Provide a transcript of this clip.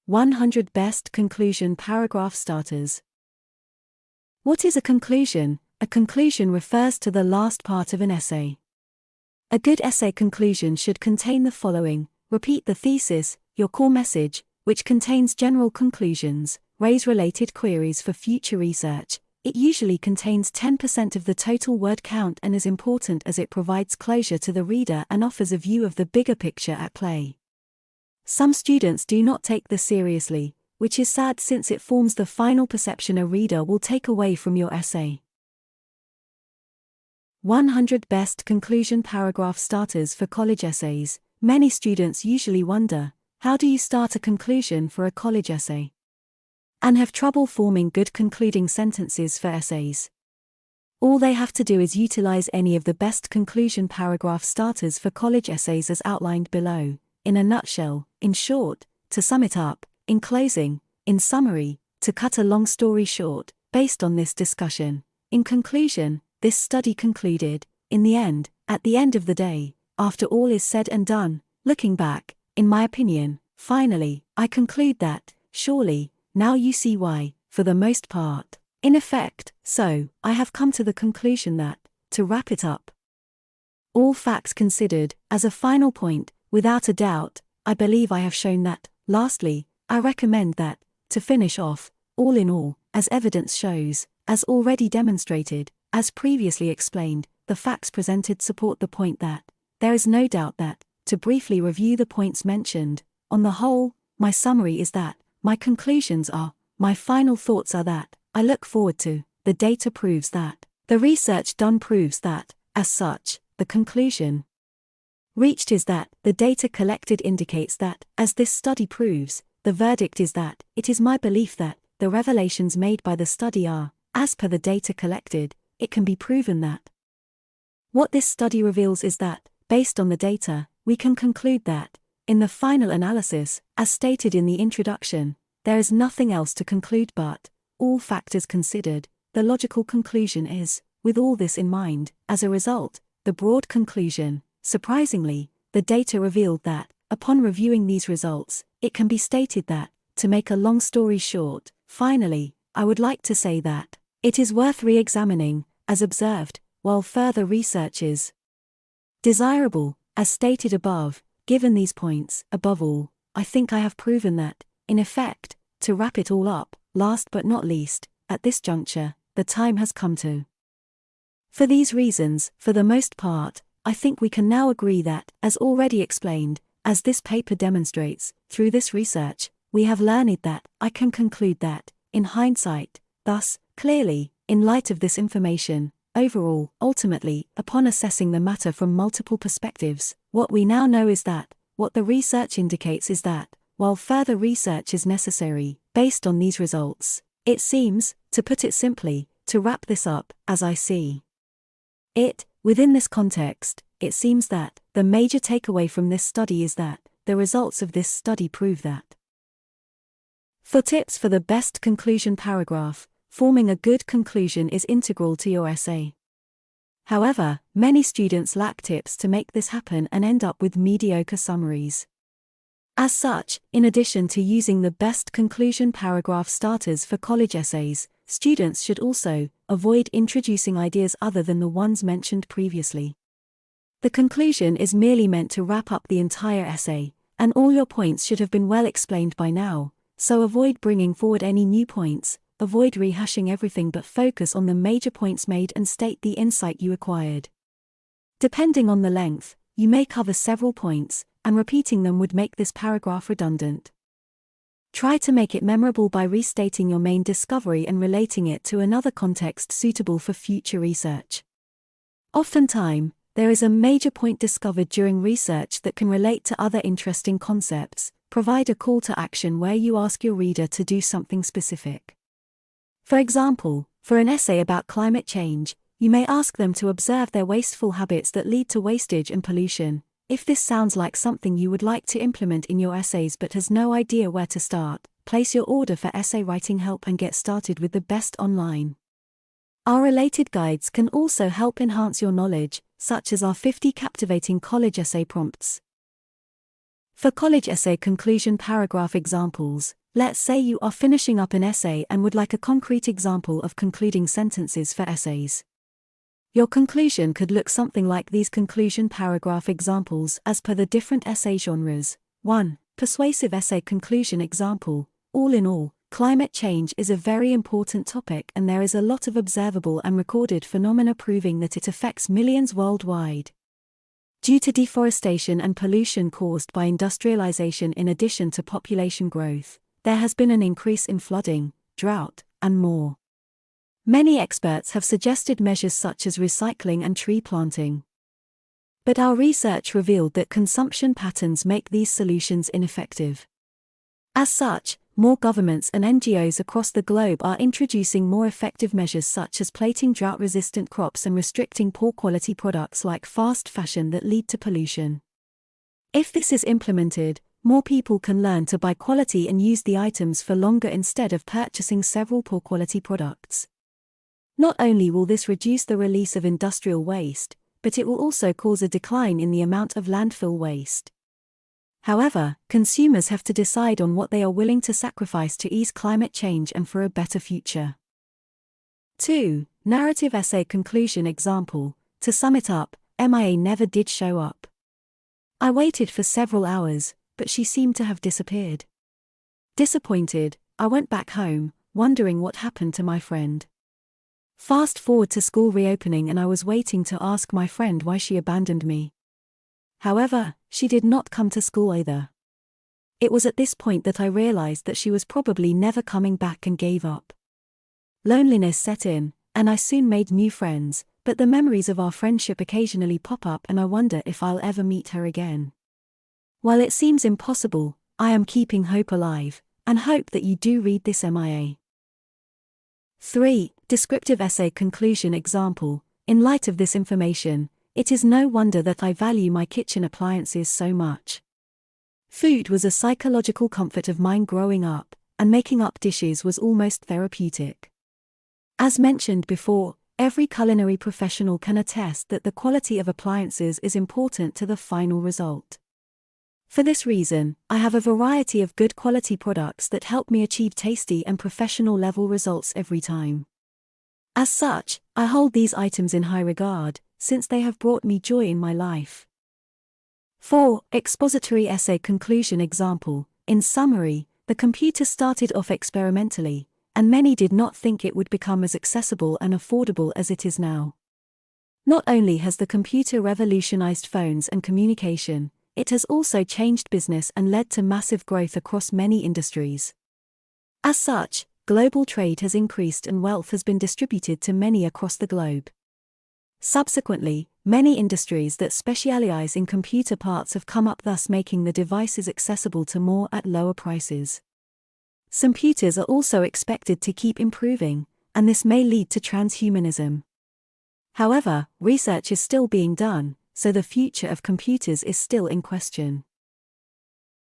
100 Best Conclusion Paragraph Starters. What is a conclusion? A conclusion refers to the last part of an essay. A good essay conclusion should contain the following: repeat the thesis, your core message, which contains general conclusions, raise related queries for future research. It usually contains 10% of the total word count and is important as it provides closure to the reader and offers a view of the bigger picture at play. Some students do not take this seriously, which is sad since it forms the final perception a reader will take away from your essay. 100 Best Conclusion Paragraph Starters for College Essays. Many students usually wonder, how do you start a conclusion for a college essay? And have trouble forming good concluding sentences for essays. All they have to do is utilize any of the best conclusion paragraph starters for college essays as outlined below. In a nutshell, in short, to sum it up, in closing, in summary, to cut a long story short, based on this discussion. In conclusion, this study concluded, in the end, at the end of the day, after all is said and done, looking back, in my opinion, finally, I conclude that, surely, now you see why, for the most part, in effect, so, I have come to the conclusion that, to wrap it up, all facts considered, as a final point, without a doubt, I believe I have shown that. Lastly, I recommend that, to finish off, all in all, as evidence shows, as already demonstrated, as previously explained, the facts presented support the point that, there is no doubt that, to briefly review the points mentioned, on the whole, my summary is that, my conclusions are, my final thoughts are that, I look forward to, the data proves that, the research done proves that, as such, the conclusion reached is that, the data collected indicates that, as this study proves, the verdict is that, it is my belief that, the revelations made by the study are, as per the data collected, it can be proven that. What this study reveals is that, based on the data, we can conclude that, in the final analysis, as stated in the introduction, there is nothing else to conclude but, all factors considered, the logical conclusion is, with all this in mind, as a result, the broad conclusion. Surprisingly, the data revealed that, upon reviewing these results, it can be stated that, to make a long story short, finally, I would like to say that, it is worth re-examining, as observed, while further research is desirable, as stated above. Given these points, above all, I think I have proven that, in effect, to wrap it all up, last but not least, at this juncture, the time has come to. For these reasons, for the most part, I think we can now agree that, as already explained, as this paper demonstrates, through this research, we have learned that, I can conclude that, in hindsight, thus, clearly, in light of this information, overall, ultimately, upon assessing the matter from multiple perspectives, what we now know is that, what the research indicates is that, while further research is necessary, based on these results, it seems, to put it simply, to wrap this up, as I see it, within this context, it seems that, the major takeaway from this study is that, the results of this study prove that. For tips for the best conclusion paragraph, forming a good conclusion is integral to your essay. However, many students lack tips to make this happen and end up with mediocre summaries. As such, in addition to using the best conclusion paragraph starters for college essays, students should also avoid introducing ideas other than the ones mentioned previously. The conclusion is merely meant to wrap up the entire essay, and all your points should have been well explained by now, so avoid bringing forward any new points, avoid rehashing everything but focus on the major points made and state the insight you acquired. Depending on the length, you may cover several points, and repeating them would make this paragraph redundant. Try to make it memorable by restating your main discovery and relating it to another context suitable for future research. Oftentimes, there is a major point discovered during research that can relate to other interesting concepts. Provide a call to action where you ask your reader to do something specific. For example, for an essay about climate change, you may ask them to observe their wasteful habits that lead to wastage and pollution. If this sounds like something you would like to implement in your essays but has no idea where to start, place your order for essay writing help and get started with the best online. Our related guides can also help enhance your knowledge, such as our 50 captivating college essay prompts. For college essay conclusion paragraph examples, let's say you are finishing up an essay and would like a concrete example of concluding sentences for essays. Your conclusion could look something like these conclusion paragraph examples as per the different essay genres. 1. Persuasive essay conclusion example. All in all, climate change is a very important topic and there is a lot of observable and recorded phenomena proving that it affects millions worldwide. Due to deforestation and pollution caused by industrialization in addition to population growth, there has been an increase in flooding, drought, and more. Many experts have suggested measures such as recycling and tree planting. But our research revealed that consumption patterns make these solutions ineffective. As such, more governments and NGOs across the globe are introducing more effective measures such as planting drought-resistant crops and restricting poor-quality products like fast fashion that lead to pollution. If this is implemented, more people can learn to buy quality and use the items for longer instead of purchasing several poor-quality products. Not only will this reduce the release of industrial waste, but it will also cause a decline in the amount of landfill waste. However, consumers have to decide on what they are willing to sacrifice to ease climate change and for a better future. 2. Narrative essay conclusion example. To sum it up, MIA never did show up. I waited for several hours, but she seemed to have disappeared. Disappointed, I went back home, wondering what happened to my friend. Fast forward to school reopening and I was waiting to ask my friend why she abandoned me. However, she did not come to school either. It was at this point that I realized that she was probably never coming back and gave up. Loneliness set in, and I soon made new friends, but the memories of our friendship occasionally pop up and I wonder if I'll ever meet her again. While it seems impossible, I am keeping hope alive, and hope that you do read this MIA. 3. Descriptive essay conclusion example. In light of this information, it is no wonder that I value my kitchen appliances so much. Food was a psychological comfort of mine growing up, and making up dishes was almost therapeutic. As mentioned before, every culinary professional can attest that the quality of appliances is important to the final result. For this reason, I have a variety of good quality products that help me achieve tasty and professional level results every time. As such, I hold these items in high regard, since they have brought me joy in my life. 4. Expository essay conclusion example. In summary, the computer started off experimentally, and many did not think it would become as accessible and affordable as it is now. Not only has the computer revolutionized phones and communication, it has also changed business and led to massive growth across many industries. As such, global trade has increased and wealth has been distributed to many across the globe. Subsequently, many industries that specialize in computer parts have come up, thus making the devices accessible to more at lower prices. Computers are also expected to keep improving, and this may lead to transhumanism. However, research is still being done, so the future of computers is still in question.